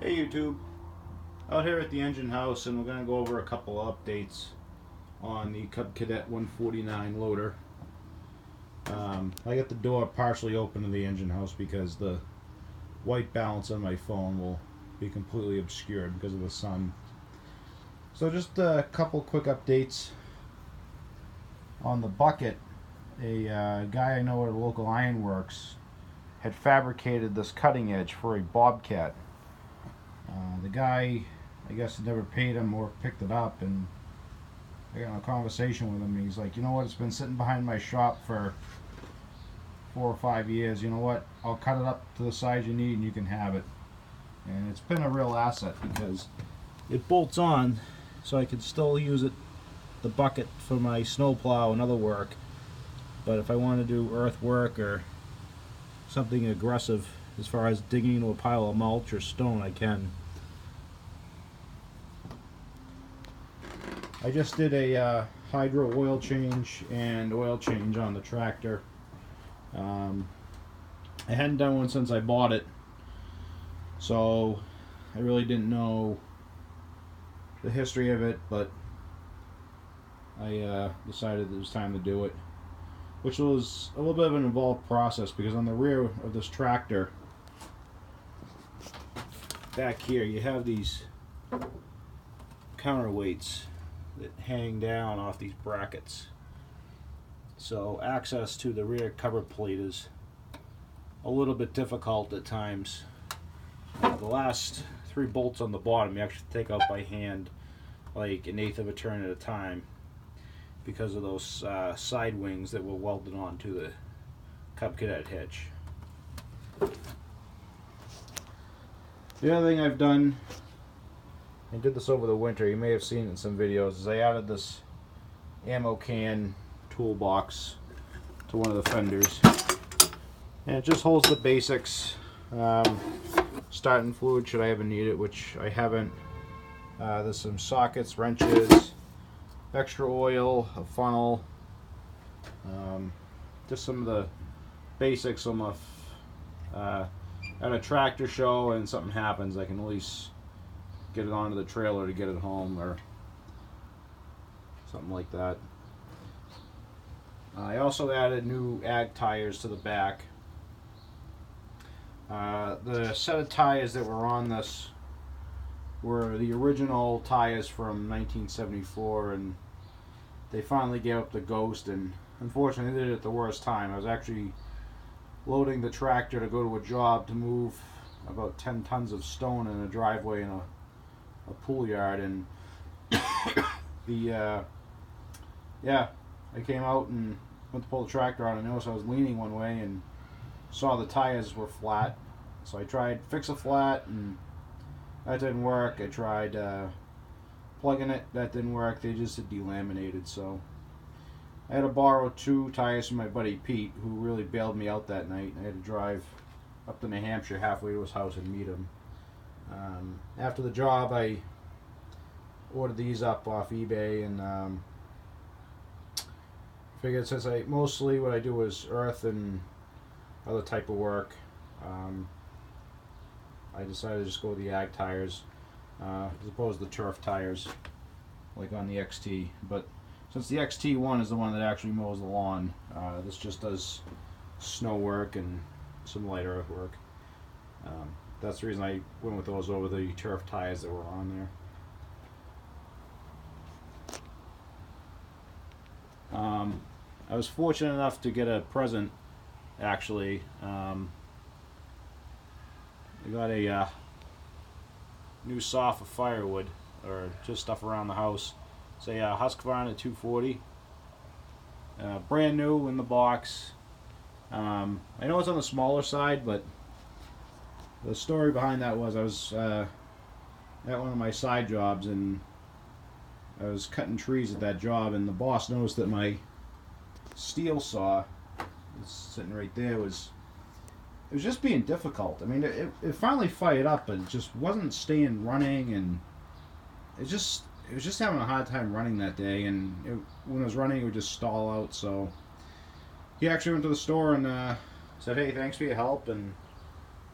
Hey YouTube, out here at the engine house, and we're going to go over a couple of updates on the Cub Cadet 149 loader. I got the door partially open to the engine house because the white balance on my phone will be completely obscured because of the sun. So just a couple quick updates on the bucket. A guy I know at a local ironworks had fabricated this cutting edge for a bobcat. The guy, I guess, had never paid him or picked it up, and I got in a conversation with him, and he's like, you know what, it's been sitting behind my shop for 4 or 5 years, you know what, I'll cut it up to the size you need and you can have it. And it's been a real asset because it bolts on so I can still use it, the bucket, for my snowplow and other work, but if I want to do earth work or something aggressive as far as digging into a pile of mulch or stone, I can. I just did a hydro oil change and oil change on the tractor. I hadn't done one since I bought it, so I really didn't know the history of it, but I decided it was time to do it, which was a little bit of an involved process because on the rear of this tractor back here you have these counterweights that hang down off these brackets, so access to the rear cover plate is a little bit difficult at times. The last 3 bolts on the bottom you actually take out by hand, like 1/8 of a turn at a time, because of those side wings that were welded onto the Cub Cadet hitch. The other thing I've done, I did this over the winter, you may have seen it in some videos, is I added this ammo can toolbox to one of the fenders. And it just holds the basics. Starting fluid should I ever need it, which I haven't. There's some sockets, wrenches, extra oil, a funnel, just some of the basics. So at a tractor show and something happens, I can at least get it onto the trailer to get it home or something like that. I also added new ag tires to the back. The set of tires that were on this were the original tires from 1974, and they finally gave up the ghost, and unfortunately they did it at the worst time. I was actually loading the tractor to go to a job to move about 10 tons of stone in a driveway in a pool yard, and I came out and went to pull the tractor out, and I noticed I was leaning one way and saw the tires were flat. So I tried fix a flat, and that didn't work. I tried plugging it, that didn't work. They just had delaminated. So I had to borrow 2 tires from my buddy Pete, who really bailed me out that night. I had to drive up to New Hampshire halfway to his house and meet him. After the job, I ordered these up off eBay, and figured since mostly what I do is earth and other type of work, I decided to just go with the ag tires as opposed to the turf tires like on the XT. But since the XT1 is the one that actually mows the lawn, this just does snow work and some light earth work. That's the reason I went with those over the turf tires that were on there. I was fortunate enough to get a present, actually. I got a new saw for firewood, or just stuff around the house. It's a Husqvarna 240. Brand new in the box. I know it's on the smaller side, but the story behind that was I was at one of my side jobs, and I was cutting trees at that job, and the boss noticed that my steel saw, it's sitting right there, it was just being difficult. I mean, it finally fired up, but it just wasn't staying running, and it was just having a hard time running that day, and when it was running it would just stall out. So he actually went to the store and said, hey, thanks for your help, and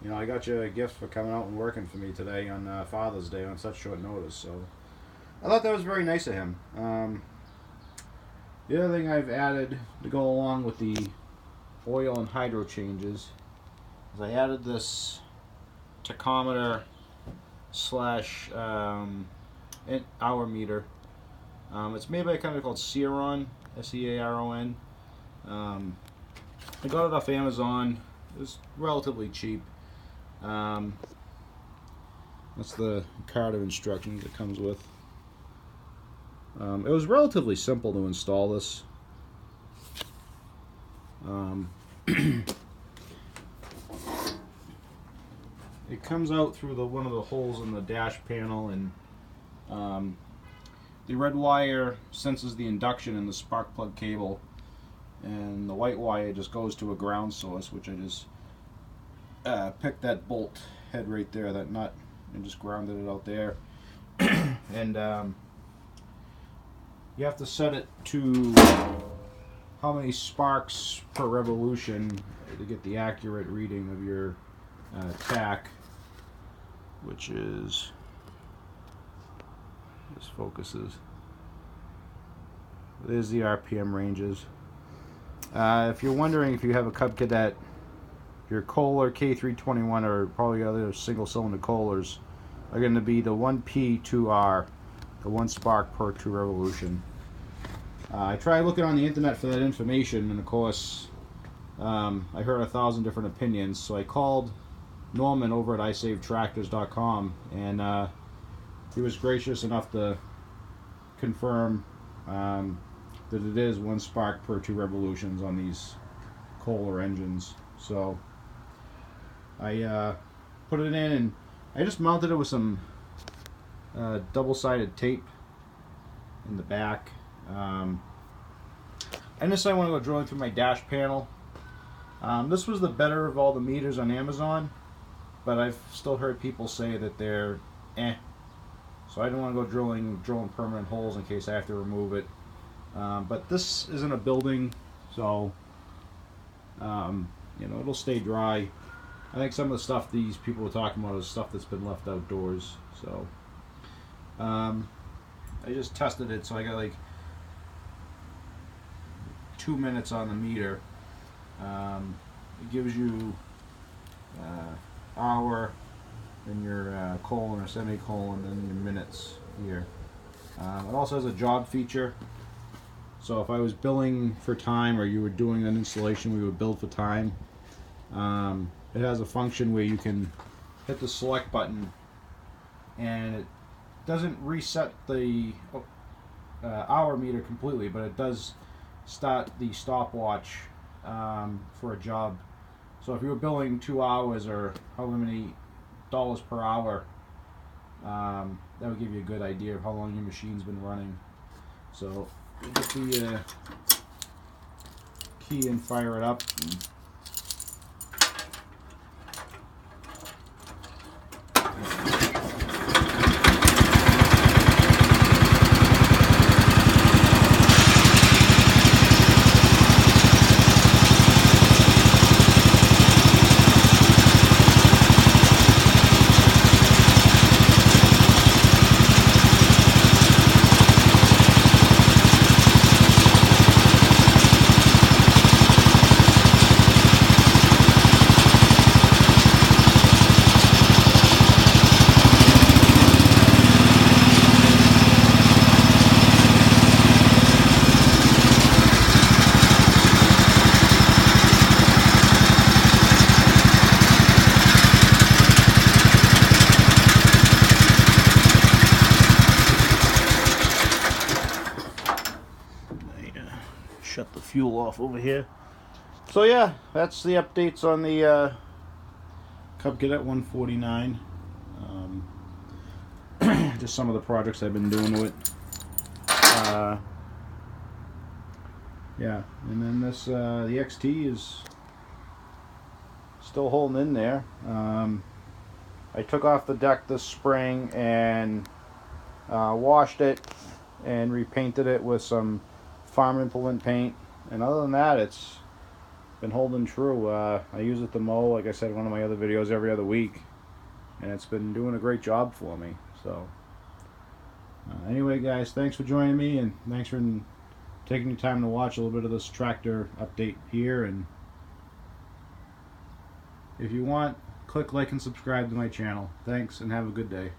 You know, I got you a gift for coming out and working for me today on Father's Day on such short notice. So I thought that was very nice of him. The other thing I've added to go along with the oil and hydro changes is I added this tachometer slash hour meter. It's made by a company called Searon, Searon. I got it off Amazon. It was relatively cheap. That's the card of instructions it comes with. It was relatively simple to install this. It comes out through one of the holes in the dash panel, and the red wire senses the induction in the spark plug cable, and the white wire just goes to a ground source, which I just picked that bolt head right there, that nut, and just grounded it out there. And you have to set it to how many sparks per revolution to get the accurate reading of your tach, which is, this focuses, there's the RPM ranges. If you're wondering if you have a Cub Cadet, your Kohler K321 or probably other single cylinder Kohlers are going to be the 1P 2R, the 1 spark per 2 revolution. I tried looking on the internet for that information, and of course I heard 1,000 different opinions, so I called Norman over at iSaveTractors.com, and he was gracious enough to confirm that it is 1 spark per 2 revolutions on these Kohler engines. So I put it in, and I just mounted it with some double-sided tape in the back. I decided I want to go drilling through my dash panel. This was the better of all the meters on Amazon, but I've still heard people say that they're so I didn't want to go drilling permanent holes in case I have to remove it. But this isn't a building, so you know, it'll stay dry. I think some of the stuff these people were talking about is stuff that's been left outdoors. So I just tested it, so I got like 2 minutes on the meter. It gives you hour, then your colon or semicolon, then your minutes here. It also has a job feature. So if I was billing for time, or you were doing an installation, we would bill for time. It has a function where you can hit the select button, and it doesn't reset the hour meter completely, but it does start the stopwatch for a job. So if you were billing 2 hours or however many dollars per hour, that would give you a good idea of how long your machine's been running. So you get the key and fire it up. Shut the fuel off over here. So yeah, that's the updates on the Cub Cadet 149. Just some of the projects I've been doing with it. Yeah, and then this the XT is still holding in there. I took off the deck this spring and washed it and repainted it with some farm implement paint, and other than that, it's been holding true. I use it to mow, like I said in one of my other videos, every other week, and it's been doing a great job for me. So anyway, guys, thanks for joining me, and thanks for taking your time to watch a little bit of this tractor update here. And if you want, click like and subscribe to my channel. Thanks, and have a good day.